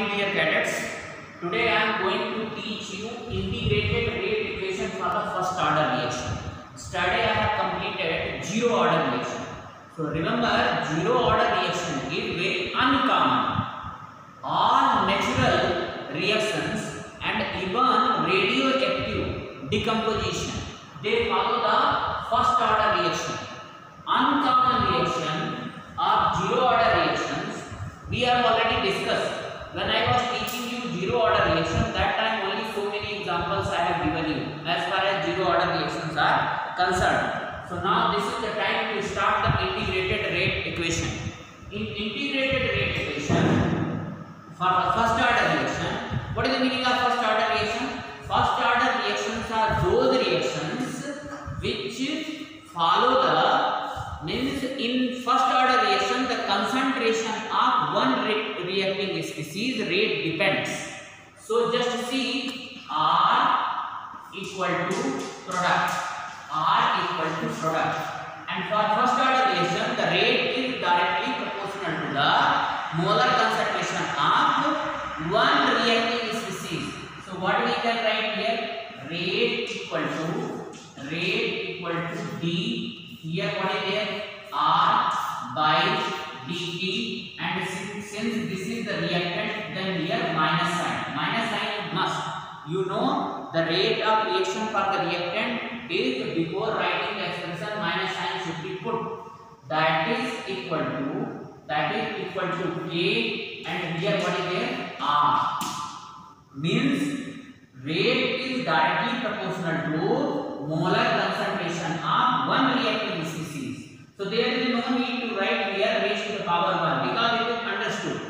morning, dear cadets. Today I am going to teach you integrated rate equation for the first order reaction. Yesterday I have completed zero order reaction. So remember, zero order reaction is very uncommon. All natural reactions and even radioactive decomposition, they follow the first order reaction. Uncommon reaction or zero order reactions we have already discussed. When I was teaching you zero order reaction, that time only so many examples I have given you as far as zero order reactions are concerned. So now this is the time to start the integrated rate equation. In integrated rate equation for the first order reaction, what is the meaning of first order reaction? First order reactions are those reactions which follow the means in first order reaction the concentration of one reacting species rate depends. So just see R equal to product, and for first order reaction the rate is directly proportional to the molar concentration of one reacting species. So what we can write here? Rate equal to D. Here what is there? R by dt, and since this is the reactant, then here minus sign. Minus sign must. You know the rate of reaction for the reactant is before writing the expression minus sign should be put. That is equal to K, and here what is there? R. Means rate is directly proportional to molar concentration of one reacting species. So there is no need to write here raised to the power 1 because it is understood.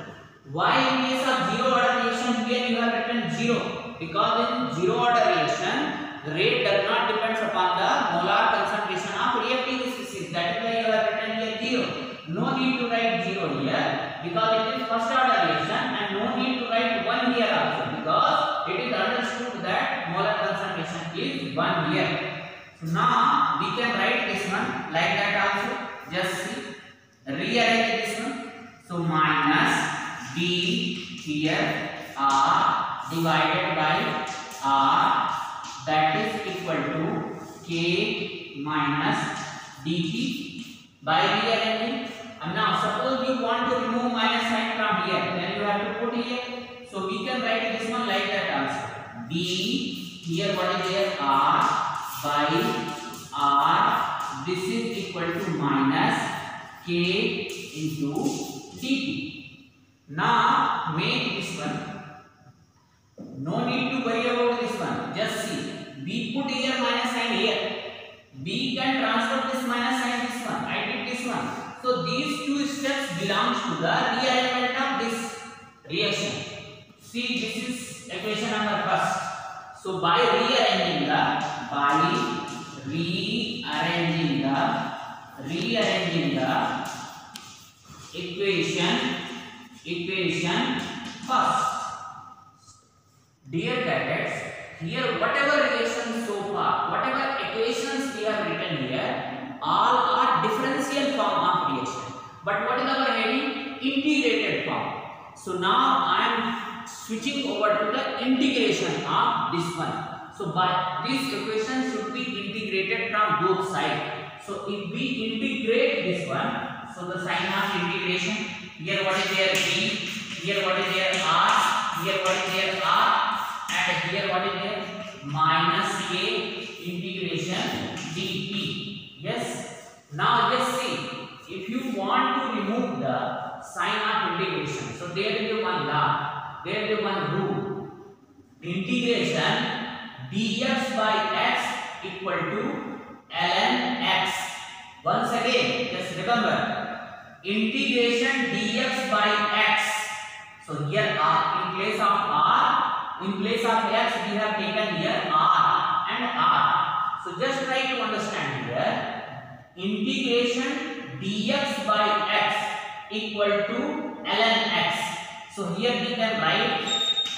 Why in case of zero order reaction here you have written 0? Because in zero order reaction the rate does not depend upon the molar concentration of reacting species. That is why you have written here 0. No need to write 0 here because it is first order reaction, and no need to write 1 here also because it is understood that molar concentration is 1 here. So now we can write this one like that also. Just see, rearrange this one. So minus D here R divided by R, that is equal to K minus dt by rearranging. And now suppose you want to remove minus sign from here, then you have to put here. So we can write this one like that also. D here what is there? R by R. This is equal to minus K into dt. Now make this one. No need to worry about this one. Just see. We put here minus sign here. We can transfer this minus sign this one. I did this one. So these two steps belongs to the rearrangement of this reaction. See, this is equation number first. So by rearranging the equation first. Dear cadets, here whatever reactions so far, whatever equations we have written here, all are differential form of reaction. But what is our heading? Integrated form. So now I am switching over to the integration of this one. So by this equation should be integrated from both sides. So if we integrate this one, so the sign of integration, here what is there? D, here what is there? R, here what is there? R, and here what is there? Minus K integration dt. Yes. Now just see, if you want to remove the sign of integration, so there is one law, there is one rule. Integration dx by x equal to ln x. Once again, just remember, integration dx by x. So here r, in place of x we have taken here r and r. So just try to understand here. Integration dx by x equal to ln x. So here we can write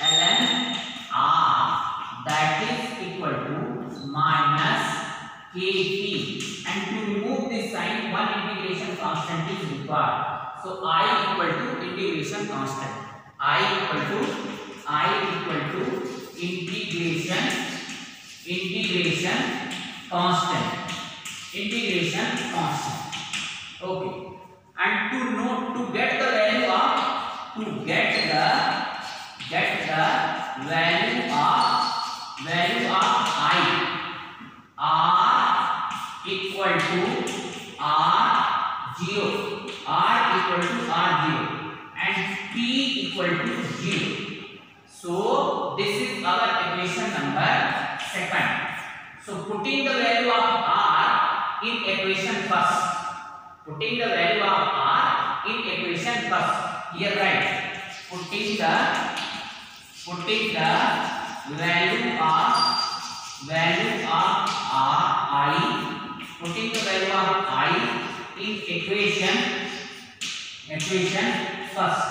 ln r, that is equal to minus kp, and to remove this sign one integration constant is required. So I equal to integration constant. I equal to constant. Integration constant. Okay. And to get the value of value of I, r equal to r0, and p equal to 0. So this is our equation number 2. So putting the value of r in equation first. Here write putting the value of I in equation first.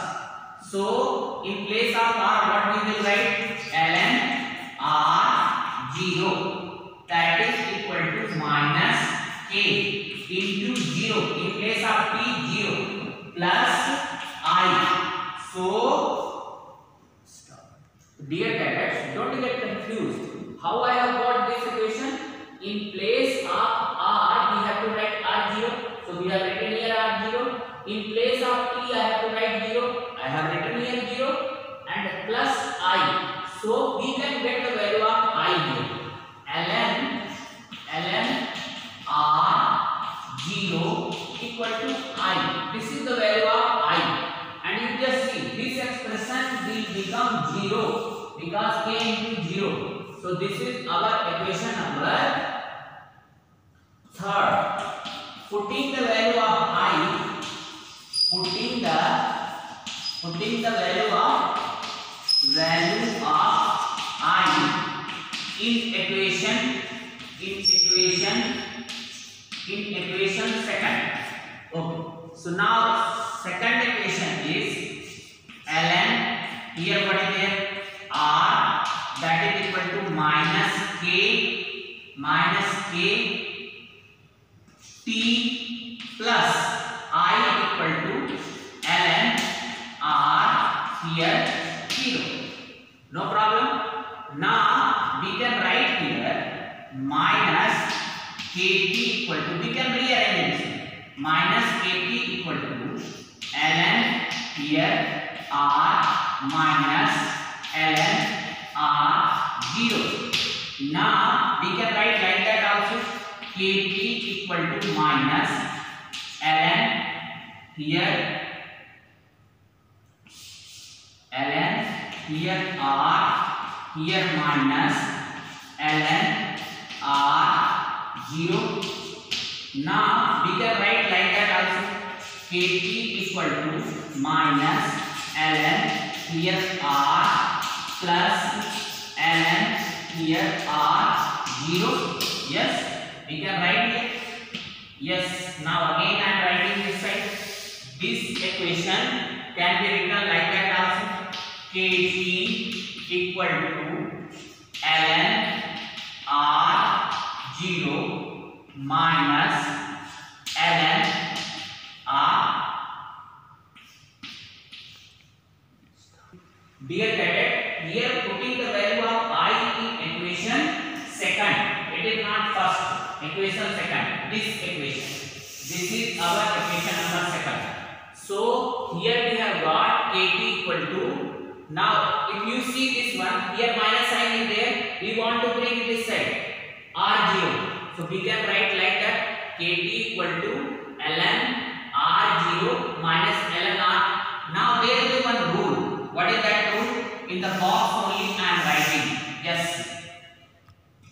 So in place of r, what we will write? ln r0, that is equal to minus k into 0. In place of p, 0 plus I. So dear cadets, don't get confused. How I have got this equation? In place of r, we have to write r0. So we have written here r0. In place of t, I have to write 0. I have written here 0 and plus I. So we can get the value of I here. ln r0 equal to I. This is the value of I. And you just see this expression will become 0 because k into 0. So this is our equation number 3rd. Putting the value of I in equation second. Okay. So now second equation is ln, here what is there? R, that is equal to minus k t plus I equal to ln r, here 0. No problem. Now we can write here minus kt equal to, we can rearrange this, minus kt equal to ln here r minus ln r0. Now we can write like that also, kt equal to minus ln here r, here minus ln r0. Now we can write like that also, kt equal to minus ln here r plus ln here r0. Yes, we can write here. Yes, now again I am writing this side. This equation can be written like that also, kt equal to ln r0 minus ln r. Dear cadet, here putting the value of I in equation second. It is not first, equation second. This equation. This is our equation number 2. So here we have got kt equal to, now if you see this one, here minus sign is there, we want to bring this side, r0. So we can write like that, kt equal to ln r0 minus ln r. Now there is one rule. What is that rule? In the box only I am writing. Yes,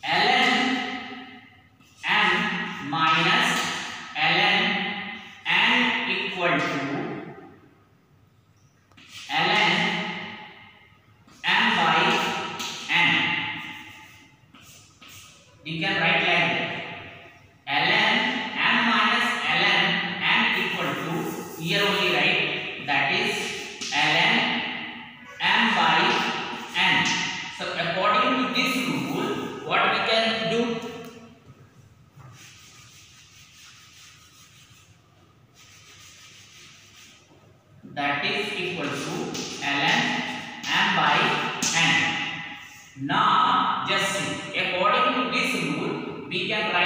ln n minus ln n equal to ln m by n. We can write like that, ln m minus ln n equal to, here only write, that is ln m by n. So according to this rule, what we can do? That is equal to ln m by n. Now just see, according to this rule, we can write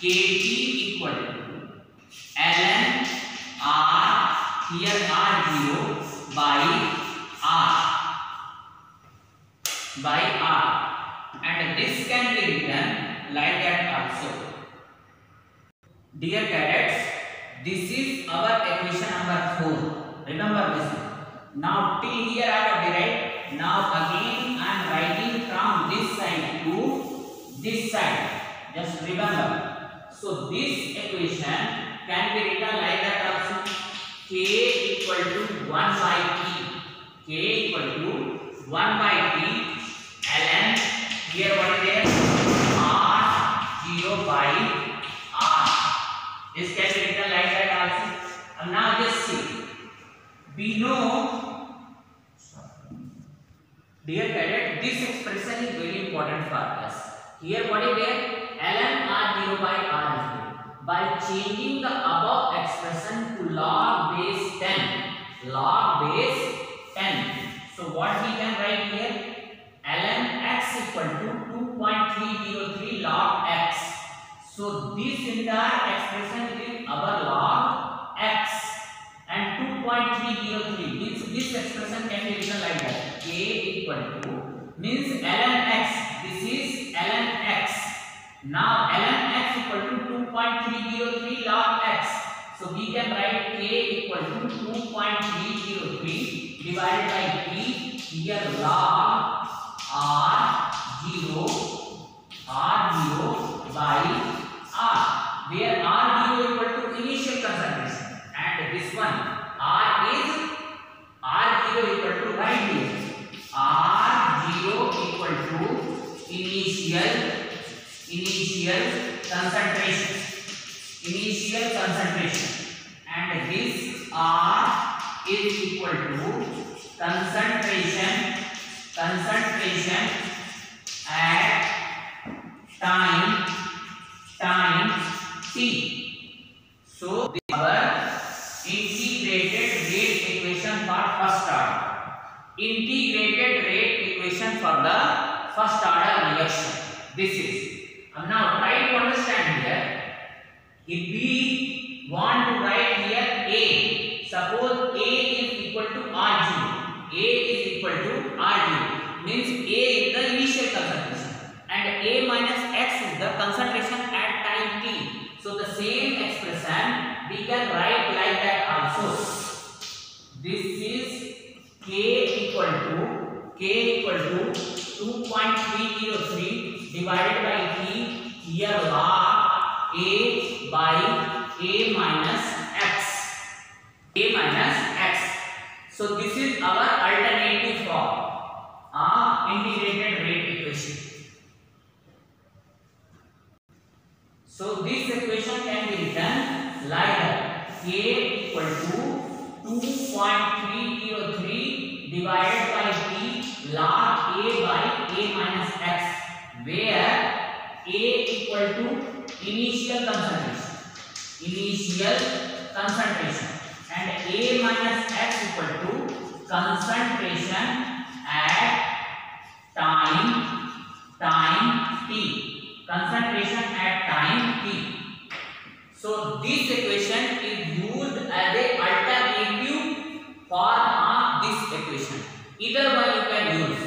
Kt equal to ln r, here r0 by r, and this can be written like that also. Dear cadets, this is our equation number 4. Remember this. Now till here I have derived. Now again I am writing from this side to this side. Just remember. So this equation can be written like that also. K equal to 1 by T. K equal to 1 by T ln, here what is there, r0 by r. This can be written like that also. And now just see, we know, dear cadet, this expression is very important for us. Here what is there, ln r0 by r is there. By changing the above expression to log base 10, so what we can write here, ln x equal to 2.303 log x. So this entire expression is our log x, and 2.303 means this expression can be written like that. K equal to means ln x. This is ln x. Now ln x equal to 2.303 log x. So we can write K equal to 2.303 divided by T, here log r0 by r, where r0 equal to initial concentration, and this one r0 equal to, right here, r0 equal to initial concentration, and this r is equal to concentration at time t. So this is our integrated rate equation for first order. Integrated rate equation for the first order reaction. This is. Now try to understand here. If we want to write here A, suppose A is equal to R0. A is equal to R0 means A is the initial concentration and A minus X is the concentration at time t. So the same expression we can write like that also. This is K equal to 2.303 divided by T, here log A by A minus X. So this is our alternative form of integrated rate equation. So this equation can be written like that. K equal to 2.303 divided by T log A by A minus X, where A equal to initial concentration and A minus X equal to concentration at time t. So this equation is used as a alternative form of this equation. Either one you can use.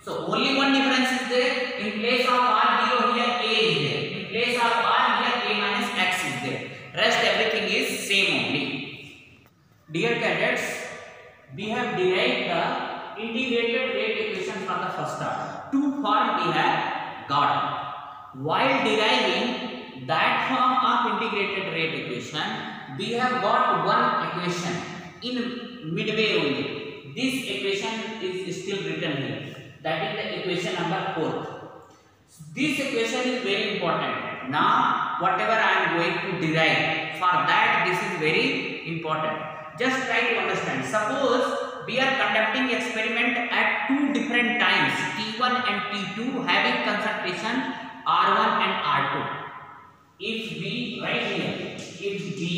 So only one difference is there. In place of r0 here A is there. In place of r here A minus X is there. Rest everything is same only. Dear cadets, we have derived the integrated rate equation from the first order. Two forms we have got. While deriving that form of integrated rate equation, we have got one equation in midway only. This equation is still written here. That is the equation number 4. This equation is very important. Now whatever I am going to derive, for that this is very important. Just try to understand. Suppose we are conducting experiment at two different times, T1 and T2, having concentration R1 and R2. If we right here, if we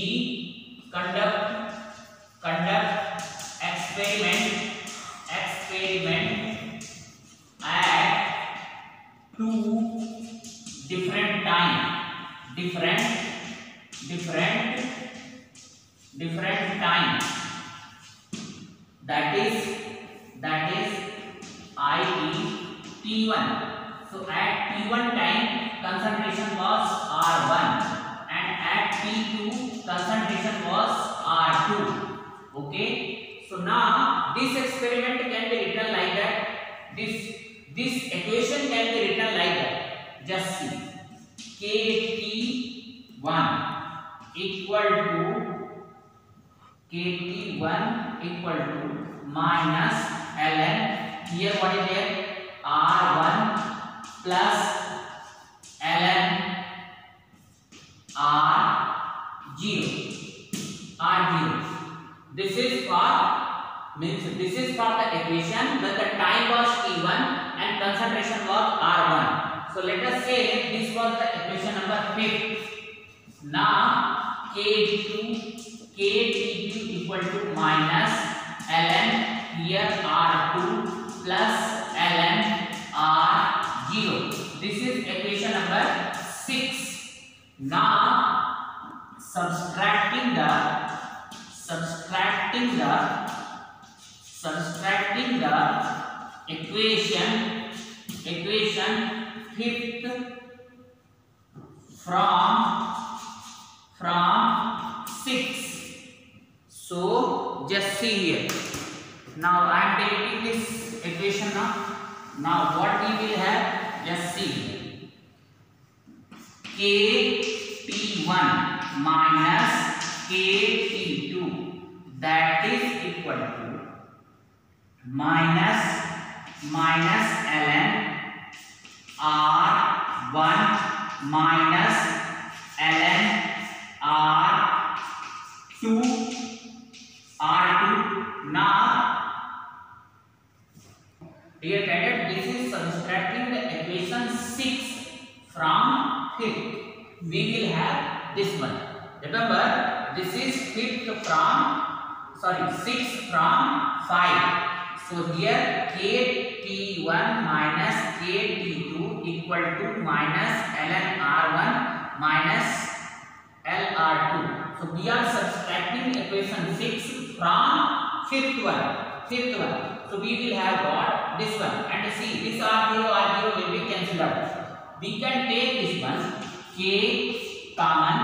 conduct experiment at two different T1. So at T1 time concentration was R1 and at T2 concentration was R2. Okay. So now this experiment can be written like that. This equation can be written like that. Just see. KT1 equal to minus ln, here what is there, R1 plus ln R0. This is for the equation when the time was T1 and concentration was R1. So let us say this was the equation number 5. Now KT2 equal to minus ln here R2 plus ln R0. This is equation number 6. Now subtracting the equation 5th from 6. So just see here. Now I am taking this equation now. Now what we will have? Just see. KT1 minus KT2, that is equal to minus ln R1 minus ln R2. Now dear cadet, this is subtracting the equation 6 from 5th. We will have this one. Remember, this is 6 from 5. So here KT1 minus KT2 equal to minus ln R1 minus LR2. So we are subtracting equation 6 from 5th one. So we will have got this one, and see this R0 will be cancelled out. We can take this one K common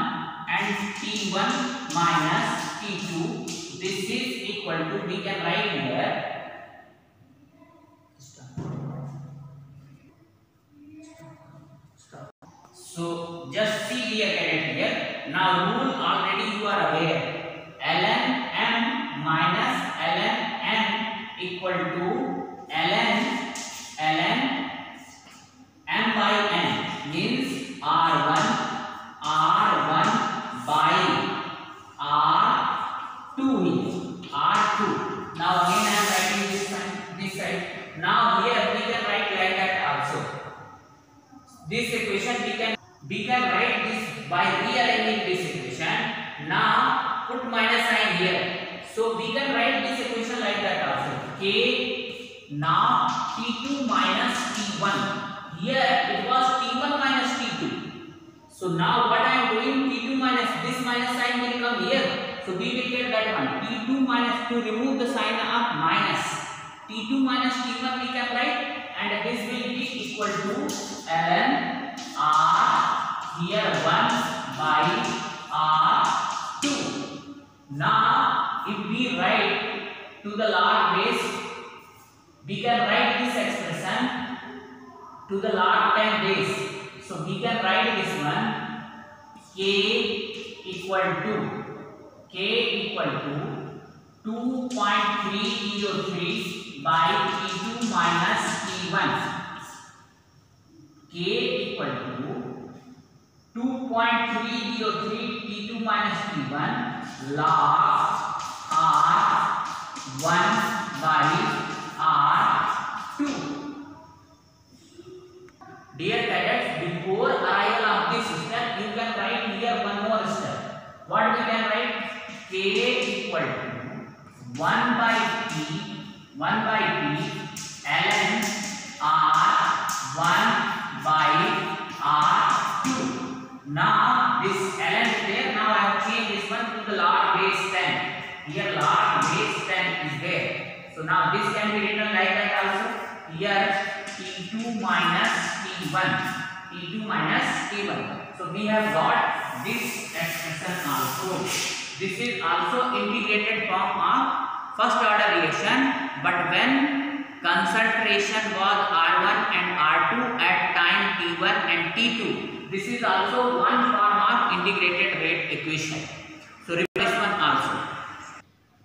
and T1 minus T2. This is equal to, we can write here So just see here, here. Now rule already you are aware. ln m minus ln n equal to ln m by n, means R1 by R2 is R2. Now again I am writing this side. Now here we can write like that also. This equation we can write this by rearranging this equation. Now put minus sign here. So we can write this equation like that also. K now T2 minus T1. Here it was T1 minus T2. So now what I am doing, T2 minus, this minus sign will come here. So we will get that one. T2 minus, to remove the sign of minus, T2 minus T1 we can write, and this will be equal to ln R here 1 by R2. Now if we write to the log base, we can write this expression to the log 10 base. So we can write this one K equal to 2.303 by T2 minus T1. K equal to 2.303 T2 minus T1 log R1 by R2. Dear cadets, before arrival of this step, you can write here one more step. What we can write? K equal to 1 by T ln R1 by R2. Now this ln is there. Now I have changed this one to the log base 10. Here log base 10 is there. So now this can be written like that also. Here T2 minus T1. T2 minus T1. So we have got this expression also. This is also integrated form of first order reaction, but when concentration was R1 and R2 at time T1 and T2, this is also one form of integrated rate equation. So replace one also.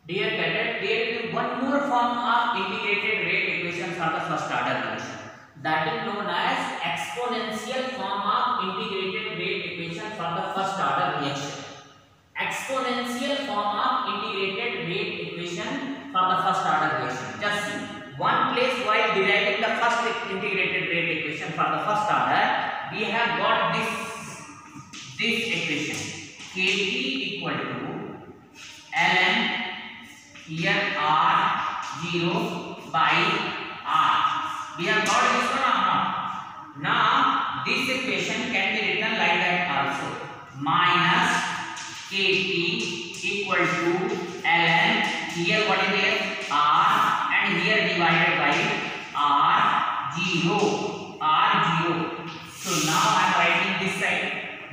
Dear cadet, there is one more form of integrated rate equation for the first order reaction, that is known as exponential form of integrated rate equation for the first order reaction. Exponential form of integrated rate equation for the first order reaction. Just see, one place while deriving the first integrated rate equation for the first order, we have got this equation, Kp equal to ln here R0 by R. We have got this one or not? Now this equation can be written like that also, minus Kp equal to ln here what is there R and here divided by R0. So now I am writing this side.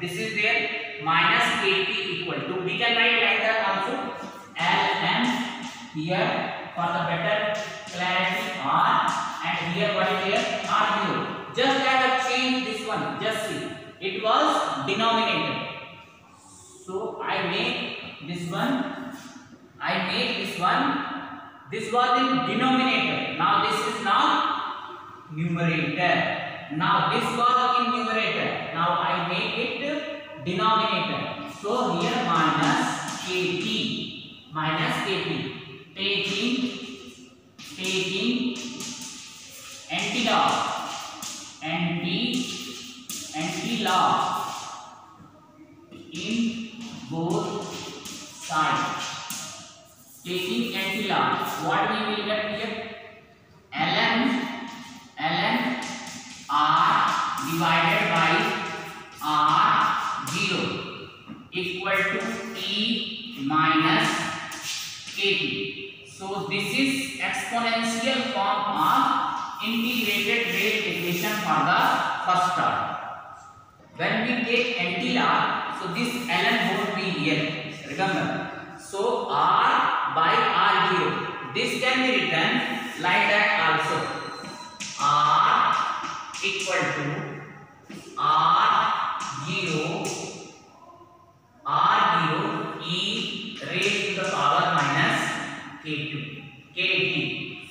This is there minus Kp equal to, we can write like that also, ln here for the better clarity R and here what is there R0. Just I have changed this one. Just see, it was denominator. So I make this one. This was in denominator. Now this is now numerator. Now this was in numerator. Now I make it denominator. So here minus Kp. Taking anti-log in both sides. Taking anti-log, what we will get here? ln R divided by R0 equal to T minus Kp. So this is exponential form of integrated rate equation for the first order. When we take anti-log, so this ln won't be here. Remember. So R by R0. This can be written like that also. R equal to R0 e raised to the power minus Kt.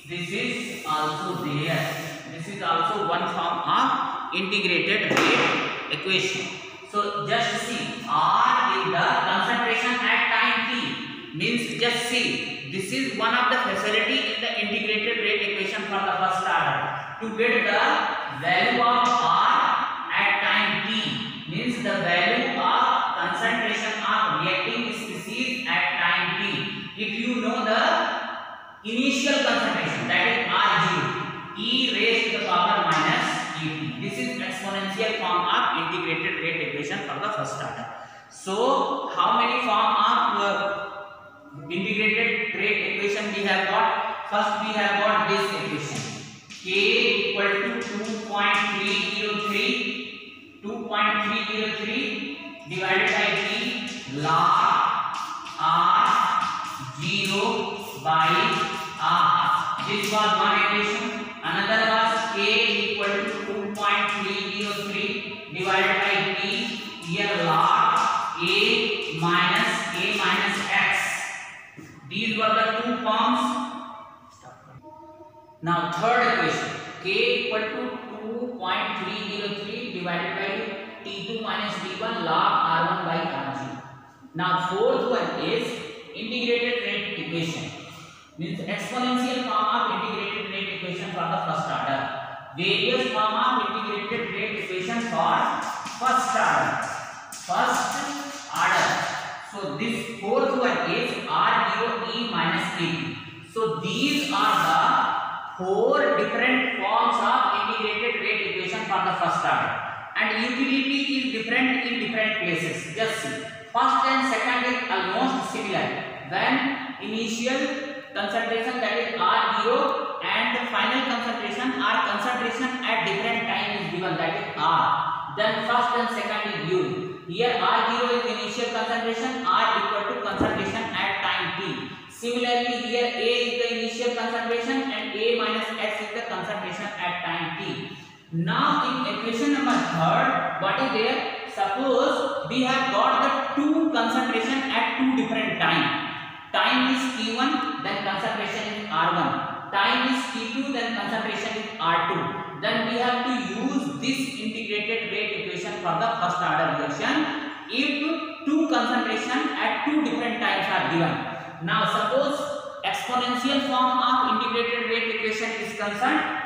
This is also there. This is also one form of integrated rate equation. So just see, R is the concentration at time t. Means just see, this is one of the facility in the integrated rate equation for the first order. To get the value of R at time t, means the value of concentration of reacting species at time t. If you know the initial concentration, that is R0, e raised to the power minus Kt. This is exponential form of integrated rate equation for the first order. So how many form of integrated rate equation we have got? First we have got this equation, K equal to 2.303 divided by T log R0 by R. This was one equation. Another was K equal to 2.303 divided by T here log A minus X. These were the two forms. Now third equation, K equal to 2.303 divided by T2 minus T1 log R1 by R0. Now fourth one is integrated rate equation. Means exponential form of integrated rate equation for the first order. Various form of integrated rate equation for first order. So this fourth one is R0 e minus Kt. So these are the four different forms of integrated rate equation for the first order. And utility is different in different places. Just see. First and second is almost similar. When initial concentration, that is R0, and the final concentration or concentration given, that is R. Then first and second is used. Here R0 is initial concentration, R equal to concentration at time t. Similarly here A is the initial concentration and A minus X is the concentration at time t. Now in equation number third, what is there? Suppose we have got the two concentration at two different time. Time is t1, then concentration is r1. Time is t2, then concentration is r2. Then we have to use this integrated rate equation for the first order reaction if two concentration at two different times are given. Now suppose exponential form of integrated rate equation is concerned.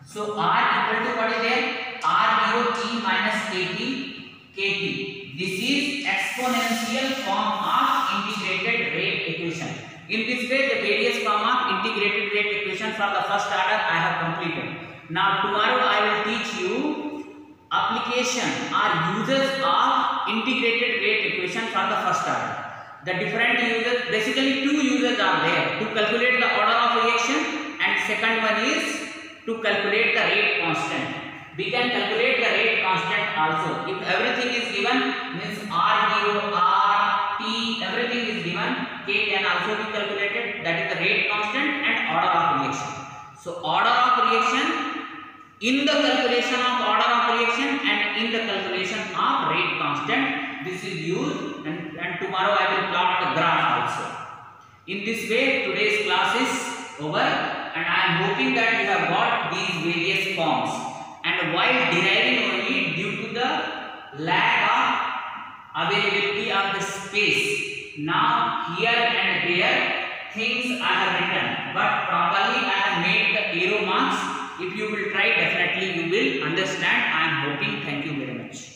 So R equal to what is there? R0 t minus kt. This is exponential form of integrated rate equation. In this way, the various form of integrated rate equation for the first order I have completed. Now tomorrow I will teach you application or uses of integrated rate equation for the first order. The different uses, basically two uses are there: to calculate the order of reaction, and second one is to calculate the rate constant. We can calculate the rate constant also. If everything is given, means R0, R, T, everything is given, K can also be calculated, that is the rate constant and order of reaction. So order of reaction, in the calculation of order of reaction and in the calculation of rate constant, this is used, and tomorrow I will plot the graph also. In this way, today's class is over, and I am hoping that you have got these various forms. And while deriving only, due to the lack of availability of the space, now here and there things I have written, but properly I have made the arrow marks. If you will try, definitely you will understand. I am hoping. Thank you very much.